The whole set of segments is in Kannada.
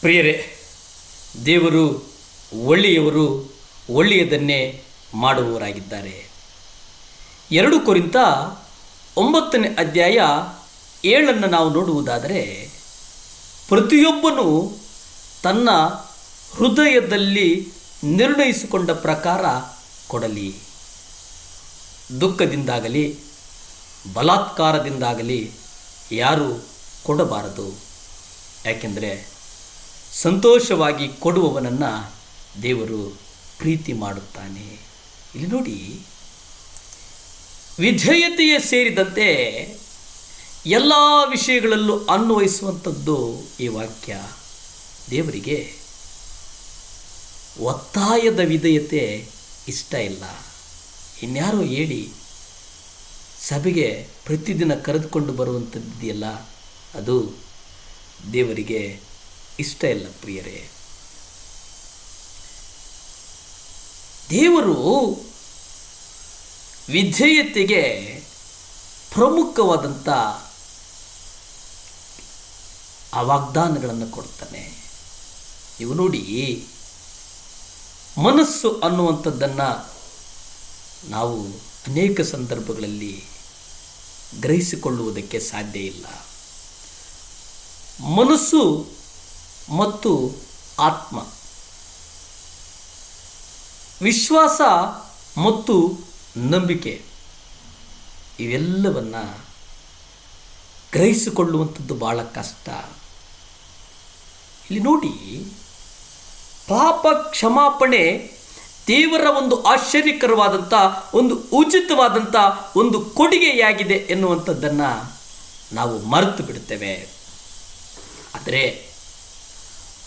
ಪ್ರಿಯರೇ, ದೇವರು ಒಳ್ಳೆಯವರು, ಒಳ್ಳೆಯದನ್ನೇ ಮಾಡುವವರಾಗಿದ್ದಾರೆ. 2 ಕೊರಿಂಥ 9ನೇ ಅಧ್ಯಾಯ 7 ನಾವು ನೋಡುವುದಾದರೆ, ಪ್ರತಿಯೊಬ್ಬನು ತನ್ನ ಹೃದಯದಲ್ಲಿ ನಿರ್ಣಯಿಸಿಕೊಂಡ ಪ್ರಕಾರ ಕೊಡಲಿ. ದುಃಖದಿಂದಾಗಲಿ ಬಲಾತ್ಕಾರದಿಂದಾಗಲಿ ಯಾರೂ ಕೊಡಬಾರದು. ಯಾಕೆಂದರೆ ಸಂತೋಷವಾಗಿ ಕೊಡುವವನನ್ನು ದೇವರು ಪ್ರೀತಿ ಮಾಡುತ್ತಾನೆ. ಇಲ್ಲಿ ನೋಡಿ, ವಿಧೇಯತೆಯೇ ಸೇರಿದಂತೆ ಎಲ್ಲ ವಿಷಯಗಳಲ್ಲೂ ಅನ್ವಯಿಸುವಂಥದ್ದು ಈ ವಾಕ್ಯ. ದೇವರಿಗೆ ಒತ್ತಾಯದ ವಿಧೇಯತೆ ಇಷ್ಟ ಇಲ್ಲ. ಇನ್ಯಾರೋ ಹೇಳಿ ಸಭೆಗೆ ಪ್ರತಿದಿನ ಕರೆದುಕೊಂಡು ಬರುವಂಥದ್ದಿದೆಯಲ್ಲ, ಅದು ದೇವರಿಗೆ ಇಷ್ಟ ಇಲ್ಲ. ಪ್ರಿಯರೇ, ದೇವರು ವಿಧೇಯತೆಗೆ ಪ್ರಮುಖವಾದಂಥ ಆ ವಾಗ್ದಾನಗಳನ್ನು ಕೊಡ್ತಾನೆ. ಇವು ನೋಡಿ, ಮನಸ್ಸು ಅನ್ನುವಂಥದ್ದನ್ನು ನಾವು ಅನೇಕ ಸಂದರ್ಭಗಳಲ್ಲಿ ಗ್ರಹಿಸಿಕೊಳ್ಳುವುದಕ್ಕೆ ಸಾಧ್ಯ ಇಲ್ಲ. ಮನಸ್ಸು ಮತ್ತು ಆತ್ಮ, ವಿಶ್ವಾಸ ಮತ್ತು ನಂಬಿಕೆ, ಇವೆಲ್ಲವನ್ನು ಗ್ರಹಿಸಿಕೊಳ್ಳುವಂಥದ್ದು ಭಾಳ ಕಷ್ಟ. ಇಲ್ಲಿ ನೋಡಿ, ಪಾಪ ಕ್ಷಮಾಪಣೆ ದೇವರ ಒಂದು ಆಶ್ಚರ್ಯಕರವಾದಂಥ, ಒಂದು ಉಚಿತವಾದಂಥ ಒಂದು ಕೊಡುಗೆಯಾಗಿದೆ ಎನ್ನುವಂಥದ್ದನ್ನು ನಾವು ಮರೆತು ಬಿಡುತ್ತೇವೆ. ಆದರೆ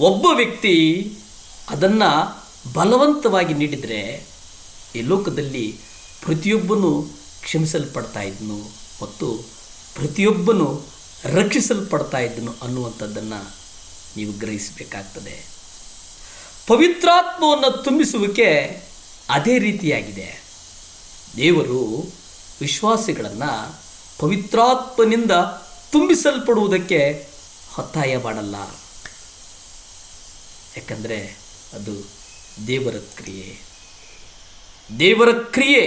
ಒಬ್ಬ ವ್ಯಕ್ತಿ ಅದನ್ನು ಬಲವಂತವಾಗಿ ನೀಡಿದರೆ ಈ ಲೋಕದಲ್ಲಿ ಪ್ರತಿಯೊಬ್ಬನು ಕ್ಷಮಿಸಲ್ಪಡ್ತಾ ಇದ್ದನು ಮತ್ತು ಪ್ರತಿಯೊಬ್ಬನು ರಕ್ಷಿಸಲ್ಪಡ್ತಾ ಇದ್ದನು ಅನ್ನುವಂಥದ್ದನ್ನು ನೀವು ಗ್ರಹಿಸಬೇಕಾಗ್ತದೆ. ಪವಿತ್ರಾತ್ಮವನ್ನು ತುಂಬಿಸುವಿಕೆ ಅದೇ ರೀತಿಯಾಗಿದೆ. ದೇವರು ವಿಶ್ವಾಸಿಗಳನ್ನು ಪವಿತ್ರಾತ್ಮನಿಂದ ತುಂಬಿಸಲ್ಪಡುವುದಕ್ಕೆ ಒತ್ತಾಯ ಮಾಡಲ್ಲ. ಯಾಕಂದರೆ ಅದು ದೇವರ ಕ್ರಿಯೆ. ದೇವರ ಕ್ರಿಯೆ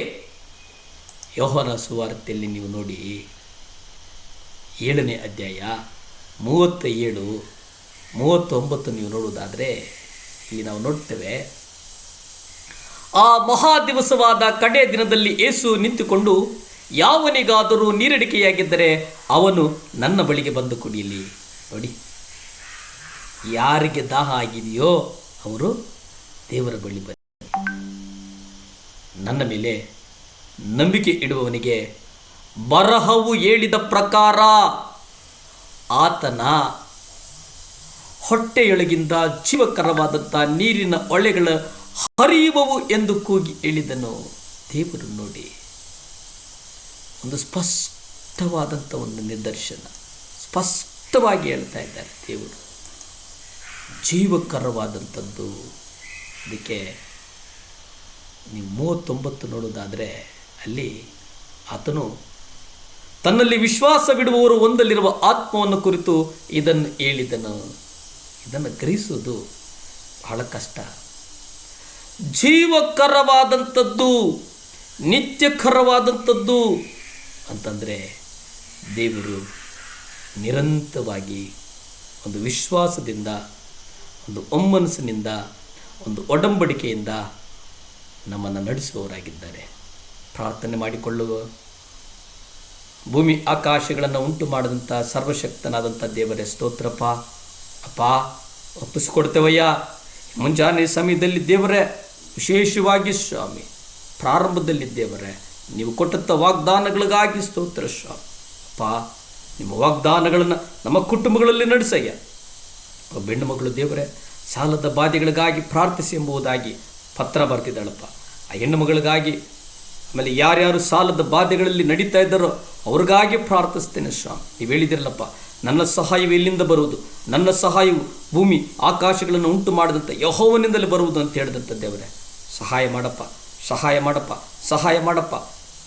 ಯೋಹಾನ ಸುವಾರ್ತೆಯಲ್ಲಿ ನೀವು ನೋಡಿ, 7ನೇ ಅಧ್ಯಾಯ 37, 39 ನೀವು ನೋಡುವುದಾದರೆ ಇಲ್ಲಿ ನಾವು ನೋಡ್ತೇವೆ, ಆ ಮಹಾ ದಿವಸವಾದ ಕಡೆಯ ದಿನದಲ್ಲಿ ಯೇಸು ನಿಂತುಕೊಂಡು, ಯಾವನಿಗಾದರೂ ನೀರಡಿಕೆಯಾಗಿದ್ದರೆ ಅವನು ನನ್ನ ಬಳಿಗೆ ಬಂದು ಕುಡಿಯಲಿ. ನೋಡಿ, ಯಾರಿಗೆ ದಾಹ ಆಗಿದೆಯೋ ಅವರು ದೇವರ ಬಳಿ ಬನ್ನಿ. ನನ್ನ ಮೇಲೆ ನಂಬಿಕೆ ಇಡುವವನಿಗೆ ಬರಹವು ಹೇಳಿದ ಪ್ರಕಾರ ಆತನ ಹೊಟ್ಟೆಯೊಳಗಿಂದ ಜೀವಕರವಾದಂಥ ನೀರಿನ ಹೊಳೆಗಳ ಹರಿಯುವವು ಎಂದು ಕೂಗಿ ಹೇಳಿದನು. ದೇವರು ನೋಡಿ, ಒಂದು ಸ್ಪಷ್ಟವಾದಂಥ ಒಂದು ನಿದರ್ಶನ, ಸ್ಪಷ್ಟವಾಗಿ ಹೇಳ್ತಾ ಇದ್ದಾರೆ ದೇವರು. ಜೀವಕರವಾದಂಥದ್ದು. ಅದಕ್ಕೆ ನೀವು 39 ನೋಡೋದಾದರೆ ಅಲ್ಲಿ ಆತನು ತನ್ನಲ್ಲಿ ವಿಶ್ವಾಸವಿಡುವವರು ಹೊಂದಲಿರುವ ಆತ್ಮವನ್ನು ಕುರಿತು ಇದನ್ನು ಹೇಳಿದನು. ಇದನ್ನು ಗ್ರಹಿಸುವುದು ಬಹಳ ಕಷ್ಟ. ಜೀವಕರವಾದಂಥದ್ದು, ನಿತ್ಯಕರವಾದಂಥದ್ದು ಅಂತಂದರೆ ದೇವರು ನಿರಂತರವಾಗಿ ಒಂದು ವಿಶ್ವಾಸದಿಂದ, ಒಂದು ಒಮ್ಮನಸ್ಸಿನಿಂದ, ಒಂದು ಒಡಂಬಡಿಕೆಯಿಂದ ನಮ್ಮನ್ನು ನಡೆಸುವವರಾಗಿದ್ದಾರೆ. ಪ್ರಾರ್ಥನೆ ಮಾಡಿಕೊಳ್ಳುವ, ಭೂಮಿ ಆಕಾಶಗಳನ್ನು ಉಂಟು ಮಾಡಿದಂಥ ಸರ್ವಶಕ್ತನಾದಂಥ ದೇವರೇ ಸ್ತೋತ್ರಪ್ಪ. ಅಪ್ಪ, ಒಪ್ಪಿಸ್ಕೊಡ್ತೇವಯ್ಯ. ಮುಂಜಾನೆ ಸಮಯದಲ್ಲಿ ದೇವರೇ, ವಿಶೇಷವಾಗಿ ಸ್ವಾಮಿ ಪ್ರಾರಂಭದಲ್ಲಿ ದೇವರೇ ನೀವು ಕೊಟ್ಟಂಥ ವಾಗ್ದಾನಗಳಿಗಾಗಿ ಸ್ತೋತ್ರ ಸ್ವಾಮಿ. ಅಪ್ಪ, ನಿಮ್ಮ ವಾಗ್ದಾನಗಳನ್ನು ನಮ್ಮ ಕುಟುಂಬಗಳಲ್ಲಿ ನಡೆಸಯ್ಯ. ಒಬ್ಬ ಹೆಣ್ಣು ಮಗಳು ದೇವರೇ ಸಾಲದ ಬಾಧೆಗಳಿಗಾಗಿ ಪ್ರಾರ್ಥಿಸಿ ಎಂಬುದಾಗಿ ಪತ್ರ ಬರ್ತಿದ್ದಾಳಪ್ಪ. ಆ ಹೆಣ್ಣು ಮಗಳಿಗಾಗಿ, ಆಮೇಲೆ ಯಾರ್ಯಾರು ಸಾಲದ ಬಾಧೆಗಳಲ್ಲಿ ನಡೀತಾ ಇದ್ದಾರೋ ಅವ್ರಿಗಾಗಿ ಪ್ರಾರ್ಥಿಸ್ತೇನೆ ಸ್ವಾಮಿ. ನೀವು ಹೇಳಿದಿರಲ್ಲಪ್ಪ, ನನ್ನ ಸಹಾಯವು ಎಲ್ಲಿಂದ ಬರುವುದು? ನನ್ನ ಸಹಾಯವು ಭೂಮಿ ಆಕಾಶಗಳನ್ನು ಉಂಟು ಮಾಡಿದಂಥ ಯೆಹೋವನಿಂದಲೇ ಬರುವುದು ಅಂತ ಹೇಳಿದಂಥ ದೇವರೇ, ಸಹಾಯ ಮಾಡಪ್ಪ, ಸಹಾಯ ಮಾಡಪ್ಪ, ಸಹಾಯ ಮಾಡಪ್ಪ.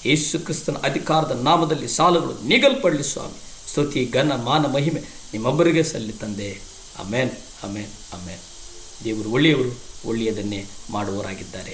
ಯೇಸು ಕ್ರಿಸ್ತನ ಅಧಿಕಾರದ ನಾಮದಲ್ಲಿ ಸಾಲಗಳು ನಿಗಲ್ಪಡಲಿ ಸ್ವಾಮಿ. ಸ್ತುತಿ, ಘನ, ಮಾನ, ಮಹಿಮೆ ನಿಮ್ಮೊಬ್ಬರಿಗೆ ಸಲ್ಲಿ ತಂದೆ. ಆಮೇನ್. ಆಮೇನ್ ಆಮೇನ್. ದೇವರು ಒಳ್ಳೆಯವರು, ಒಳ್ಳೆಯದನ್ನೇ ಮಾಡುವವರಾಗಿದ್ದಾರೆ.